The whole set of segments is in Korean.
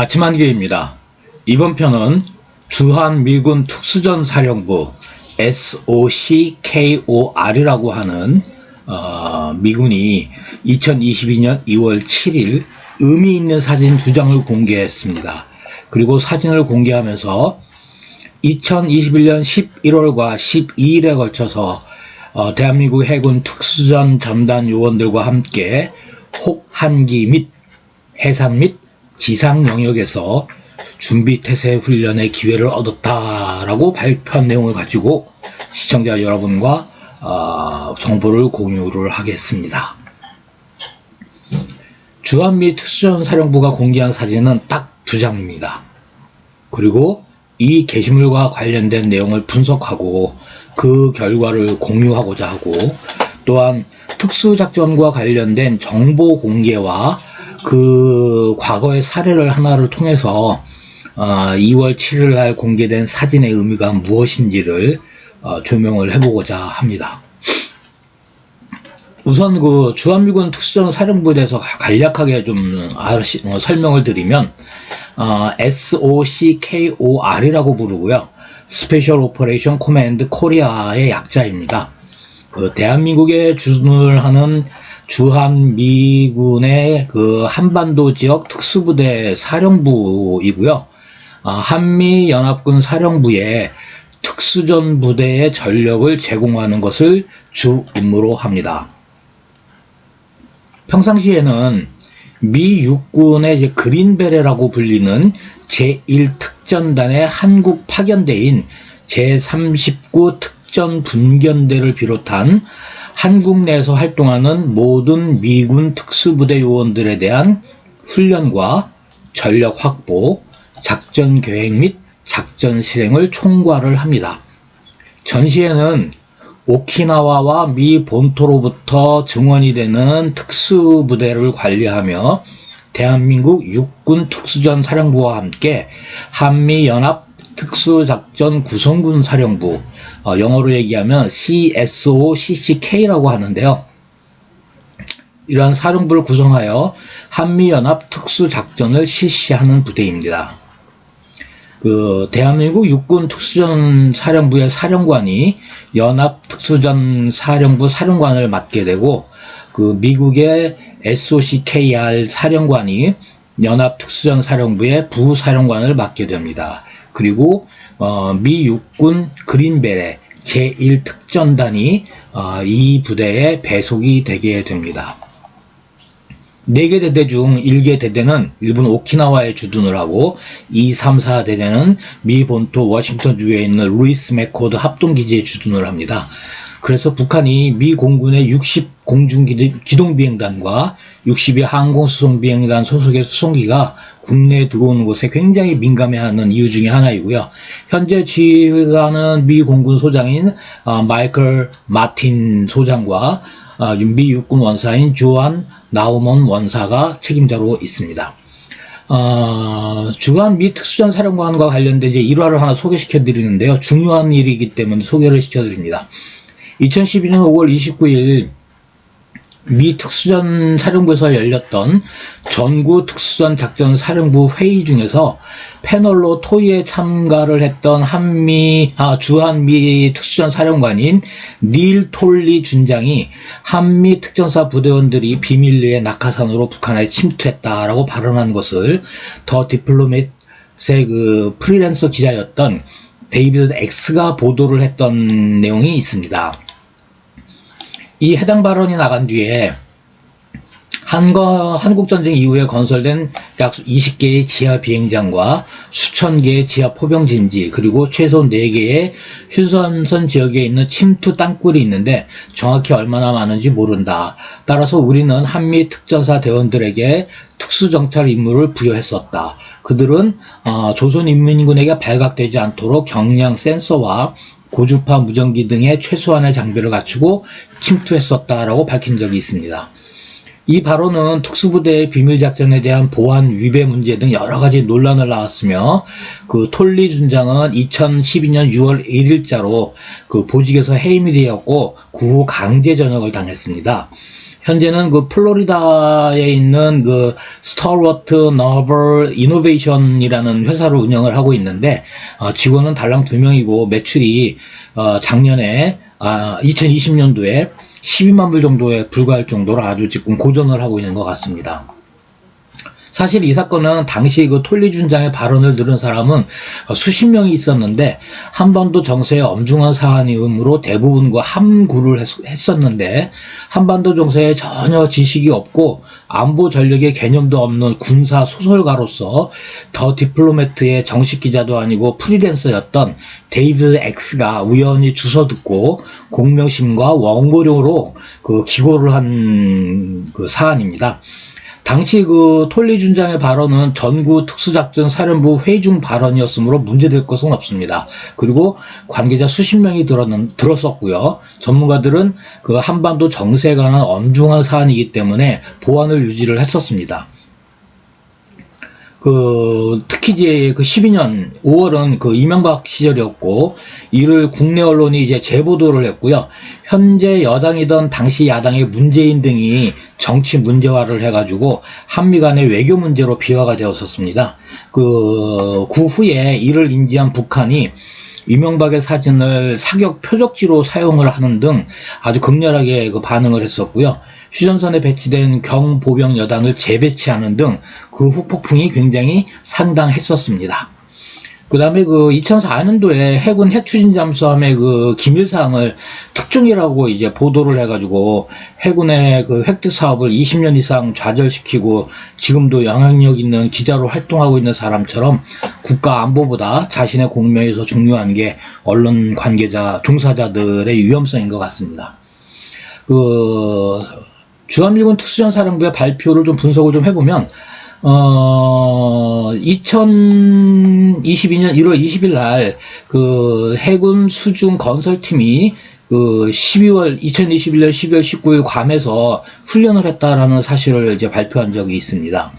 아침 한기입니다. 이번 편은 주한미군 특수전사령부 SOCKOR이라고 하는 미군이 2022년 2월 7일 의미 있는 사진 2장을 공개했습니다. 그리고 사진을 공개하면서 2021년 11월과 12일에 걸쳐서 대한민국 해군 특수전 전단 요원들과 함께 혹한기 및 해상 및 지상 영역에서 준비태세 훈련의 기회를 얻었다라고 발표한 내용을 가지고 시청자 여러분과 정보를 공유를 하겠습니다. 주한미 특수전사령부가 공개한 사진은 딱 2장입니다. 그리고 이 게시물과 관련된 내용을 분석하고 그 결과를 공유하고자 하고, 또한 특수작전과 관련된 정보 공개와 그 과거의 사례를 하나를 통해서 2월 7일 날 공개된 사진의 의미가 무엇인지를 조명을 해보고자 합니다. 우선 그 주한미군 특수전사령부에 대해서 간략하게 좀 설명을 드리면 SOCKOR이라고 부르고요. 스페셜 오퍼레이션 코맨드 코리아의 약자입니다. 대한민국에 주둔을 하는 주한미군의 그 한반도 지역 특수부대 사령부이고요. 한미연합군 사령부의 특수전 부대의 전력을 제공하는 것을 주 임무로 합니다. 평상시에는 미 육군의 이제 그린베레라고 불리는 제1특전단의 한국 파견대인 제39 특전분견대를 비롯한 한국 내에서 활동하는 모든 미군 특수부대 요원들에 대한 훈련과 전력 확보, 작전 계획 및 작전 실행을 총괄을 합니다. 전시에는 오키나와와 미 본토로부터 증원이 되는 특수부대를 관리하며 대한민국 육군 특수전 사령부와 함께 한미연합 특수작전 구성군 사령부, 영어로 얘기하면 CSOCCK라고 하는데요. 이러한 사령부를 구성하여 한미연합 특수작전을 실시하는 부대입니다. 대한민국 육군 특수전 사령부의 사령관이 연합 특수전 사령부 사령관을 맡게 되고, 미국의 SOCKR 사령관이 연합 특수전 사령부의 부사령관을 맡게 됩니다. 그리고 미 육군 그린베레 제1특전단이 이 부대에 배속이 되게 됩니다. 4개 대대 중 1개 대대는 일본 오키나와에 주둔을 하고 2, 3, 4대대는 미 본토 워싱턴주에 있는 루이스 맥코드 합동기지에 주둔을 합니다. 그래서 북한이 미 공군의 60 공중기동비행단과 62 항공수송비행단 소속의 수송기가 국내에 들어오는 것에 굉장히 민감해하는 이유 중에 하나이고요. 현재 지휘관은 미 공군 소장인 마이클 마틴 소장과 미 육군 원사인 조한 나우먼 원사가 책임자로 있습니다. 주한 미 특수전 사령관과 관련된 이제 일화를 하나 소개시켜 드리는데요. 중요한 일이기 때문에 소개를 시켜 드립니다. 2012년 5월 29일 미 특수전 사령부에서 열렸던 전구 특수전 작전 사령부 회의 중에서 패널로 토의에 참가를 했던 주한미 특수전 사령관인 닐 톨리 준장이 한미 특전사 부대원들이 비밀리에 낙하산으로 북한에 침투했다라고 발언한 것을 더 디플로맷의 프리랜서 기자였던 데이비드 X가 보도를 했던 내용이 있습니다. 이 해당 발언이 나간 뒤에 한국전쟁 이후에 건설된 약 20개의 지하 비행장과 수천 개의 지하 포병진지, 그리고 최소 4개의 휴전선 지역에 있는 침투 땅굴이 있는데 정확히 얼마나 많은지 모른다. 따라서 우리는 한미 특전사 대원들에게 특수정찰 임무를 부여했었다. 그들은 조선인민군에게 발각되지 않도록 경량 센서와 고주파 무전기 등의 최소한의 장비를 갖추고 침투했었다라고 밝힌 적이 있습니다. 이 발언은 특수부대의 비밀작전에 대한 보안 위배 문제 등 여러가지 논란을 낳았으며, 톨리 준장은 2012년 6월 1일자로 보직에서 해임이 되었고 그 후 강제 전역을 당했습니다. 현재는 그 플로리다에 있는 그 스타워트 너벌 이노베이션이라는 회사를 운영을 하고 있는데, 직원은 달랑 2명이고 매출이 작년에 2020년도에 12만 불 정도에 불과할 정도로 아주 지금 고전을 하고 있는 것 같습니다. 사실 이 사건은 당시 그 톨리 준장의 발언을 들은 사람은 수십 명이 있었는데, 한반도 정세의 엄중한 사안이므로 대부분 그 함구를 했었는데, 한반도 정세에 전혀 지식이 없고 안보 전력의 개념도 없는 군사 소설가로서 더 디플로매트의 정식 기자도 아니고 프리랜서였던 데이비드 X가 우연히 주워 듣고 공명심과 원고료로 그 기고를 한 그 사안입니다. 당시 그 톨리 준장의 발언은 전구 특수작전 사령부 회의 중 발언이었으므로 문제될 것은 없습니다. 그리고 관계자 수십 명이 들었었고요. 전문가들은 그 한반도 정세에 관한 엄중한 사안이기 때문에 보안을 유지를 했었습니다. 특히 이제 그 12년 5월은 그 이명박 시절이었고, 이를 국내 언론이 이제 재보도를 했고요. 현재 여당이던 당시 야당의 문재인 등이 정치 문제화를 해가지고 한미 간의 외교 문제로 비화가 되었었습니다. 그 후에 이를 인지한 북한이 이명박의 사진을 사격 표적지로 사용을 하는 등 아주 극렬하게 그 반응을 했었고요. 휴전선에 배치된 경보병 여단을 재배치하는 등 그 후폭풍이 굉장히 상당했었습니다. 그 다음에 그 2004년도에 해군 핵추진 잠수함의 그 기밀사항을 특종이라고 이제 보도를 해가지고 해군의 그 획득 사업을 20년 이상 좌절시키고 지금도 영향력 있는 기자로 활동하고 있는 사람처럼 국가 안보보다 자신의 공명이 더 중요한 게 언론 관계자, 종사자들의 위험성인 것 같습니다. 주한미군 특수전사령부의 발표를 좀 분석을 좀 해보면, 2022년 1월 20일 날, 그 해군 수중 건설팀이 2021년 12월 19일 괌에서 훈련을 했다라는 사실을 이제 발표한 적이 있습니다.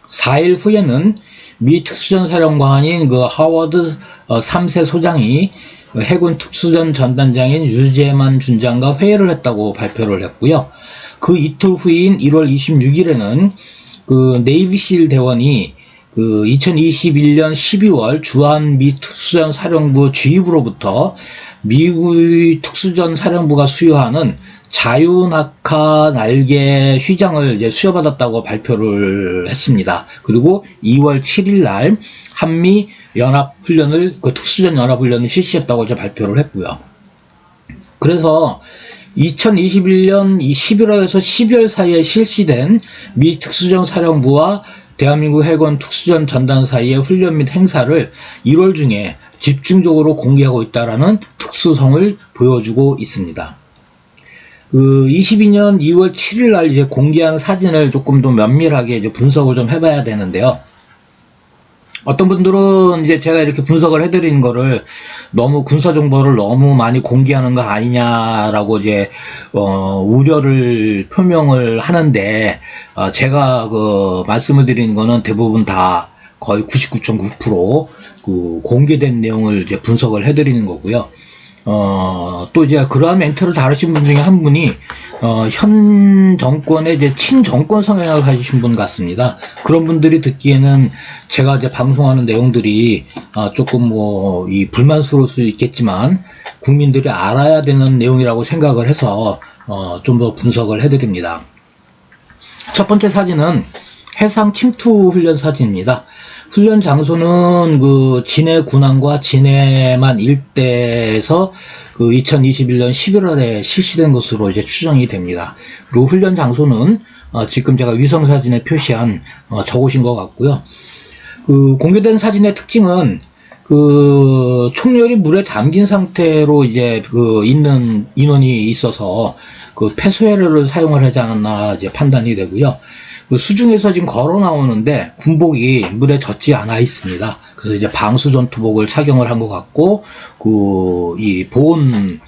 4일 후에는 미 특수전사령관인 그 하워드 3세 소장이 해군 특수전 전단장인 유재만 준장과 회의를 했다고 발표를 했고요. 그 이틀 후인 1월 26일에는 그 네이비실 대원이 2021년 12월 주한 미 특수전 사령부 지휘부로부터 미국의 특수전 사령부가 수여하는 자유낙하 날개 휘장을 이제 수여받았다고 발표를 했습니다. 그리고 2월 7일 날 한미 연합훈련을, 특수전 연합훈련을 실시했다고 이제 발표를 했고요. 그래서 2021년 11월에서 12월 사이에 실시된 미 특수전 사령부와 대한민국 해군 특수전 전단 사이의 훈련 및 행사를 1월 중에 집중적으로 공개하고 있다라는 특수성을 보여주고 있습니다. 22년 2월 7일 날 이제 공개한 사진을 조금 더 면밀하게 이제 분석을 좀 해봐야 되는데요. 어떤 분들은 이제 제가 이렇게 분석을 해드리는 거를 너무 군사 정보를 너무 많이 공개하는 거 아니냐라고 이제 우려를 표명을 하는데, 제가 말씀을 드리는 거는 대부분 다 거의 99.9% 공개된 내용을 이제 분석을 해드리는 거고요. 또 이제 그러한 멘트를 다루신 분 중에 한 분이 현 정권의 이제 친정권 성향을 가지신 분 같습니다. 그런 분들이 듣기에는 제가 이제 방송하는 내용들이 조금 불만스러울 수 있겠지만 국민들이 알아야 되는 내용이라고 생각을 해서 좀 더 분석을 해드립니다. 첫 번째 사진은 해상 침투 훈련 사진입니다. 훈련 장소는 진해 군항과 진해만 일대에서 2021년 11월에 실시된 것으로 이제 추정이 됩니다. 그리고 훈련 장소는 지금 제가 위성 사진에 표시한 저곳인 것 같고요. 공개된 사진의 특징은 총열이 물에 잠긴 상태로 이제 있는 인원이 있어서 폐수해류를 사용을 하지 않았나 이제 판단이 되고요. 수중에서 지금 걸어 나오는데 군복이 물에 젖지 않아 있습니다. 그래서 이제 방수 전투복을 착용을 한 것 같고, 이 보온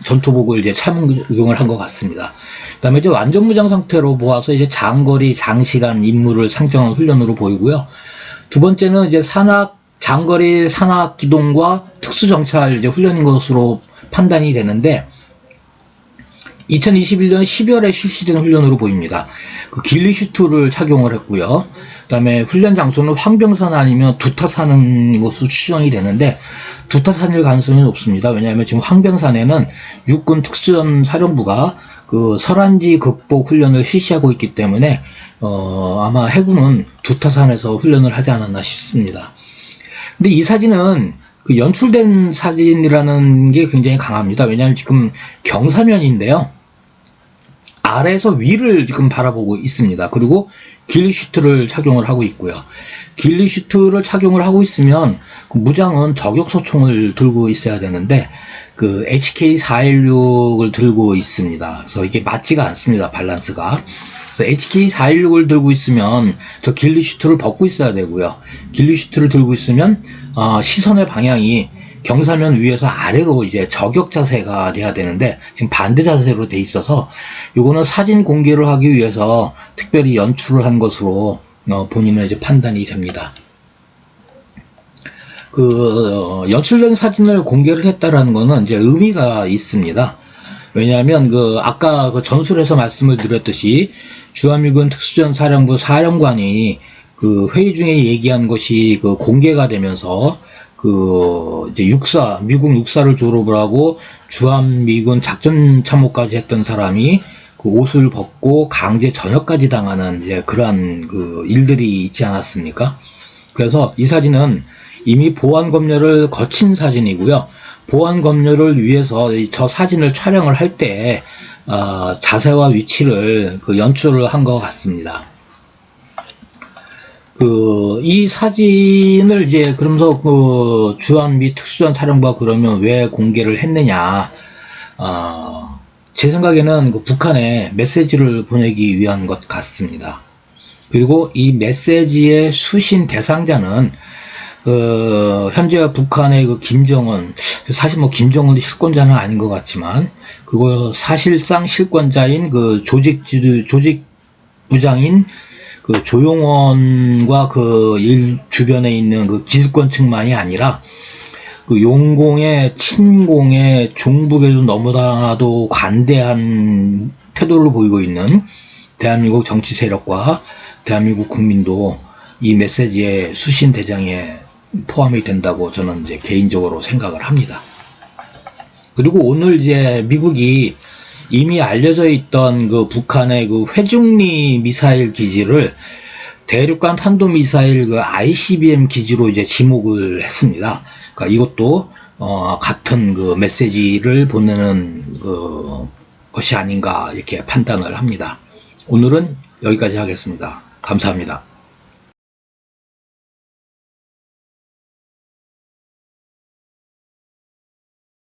전투복을 이제 착용을 한 것 같습니다. 그 다음에 이제 완전 무장 상태로 보아서 이제 장거리, 장시간 임무를 상정한 훈련으로 보이고요. 두 번째는 이제 장거리 산악 기동과 특수정찰 이제 훈련인 것으로 판단이 되는데, 2021년 10월에 실시된 훈련으로 보입니다. 그 길리슈트를 착용을 했고요. 그다음에 훈련 장소는 황병산 아니면 두타산인 것으로 추정이 되는데 두타산일 가능성이 높습니다. 왜냐하면 지금 황병산에는 육군 특수전 사령부가 그 설안지 극복 훈련을 실시하고 있기 때문에 아마 해군은 두타산에서 훈련을 하지 않았나 싶습니다. 근데 이 사진은 그 연출된 사진이라는 게 굉장히 강합니다. 왜냐하면 지금 경사면인데요. 아래에서 위를 지금 바라보고 있습니다. 그리고 길리슈트를 착용을 하고 있고요. 길리슈트를 착용을 하고 있으면 그 무장은 저격소총을 들고 있어야 되는데 그 HK416을 들고 있습니다. 그래서 이게 맞지가 않습니다. 밸런스가. 그래서 HK416을 들고 있으면 저 길리슈트를 벗고 있어야 되고요. 길리슈트를 들고 있으면 시선의 방향이 경사면 위에서 아래로 이제 저격 자세가 돼야 되는데 지금 반대 자세로 돼 있어서 요거는 사진 공개를 하기 위해서 특별히 연출을 한 것으로 본인은 이제 판단이 됩니다. 그 연출된 사진을 공개를 했다라는 거는 이제 의미가 있습니다. 왜냐하면 그 아까 그 전술에서 말씀을 드렸듯이 주한미군 특수전 사령부 사령관이 그 회의 중에 얘기한 것이 그 공개가 되면서 그 이제 미국 육사를 졸업을 하고 주한미군 작전 참모까지 했던 사람이 그 옷을 벗고 강제 전역까지 당하는 이제 그러한 그 일들이 있지 않았습니까? 그래서 이 사진은 이미 보안 검열을 거친 사진이고요. 보안 검열을 위해서 저 사진을 촬영을 할 때 자세와 위치를 그 연출을 한 것 같습니다. 이 사진을 이제 그러면서 그 주한미 특수전 사령부가 그러면 왜 공개를 했느냐? 제 생각에는 그 북한에 메시지를 보내기 위한 것 같습니다. 그리고 이 메시지의 수신 대상자는 현재 북한의 그 김정은, 사실 뭐 김정은이 실권자는 아닌 것 같지만, 그거 사실상 실권자인 그 조직 부장인 그 조용원과 그 일 주변에 있는 그 기득권층만이 아니라, 그 용공의, 친공의, 종북에도 너무나도 관대한 태도를 보이고 있는 대한민국 정치 세력과 대한민국 국민도 이 메시지의 수신 대상에 포함이 된다고 저는 이제 개인적으로 생각을 합니다. 그리고 오늘 이제 미국이 이미 알려져 있던 그 북한의 그 회중리 미사일 기지를 대륙간 탄도미사일 그 ICBM 기지로 이제 지목을 했습니다. 그러니까 이것도 같은 그 메시지를 보내는 것이 아닌가 이렇게 판단을 합니다. 오늘은 여기까지 하겠습니다. 감사합니다.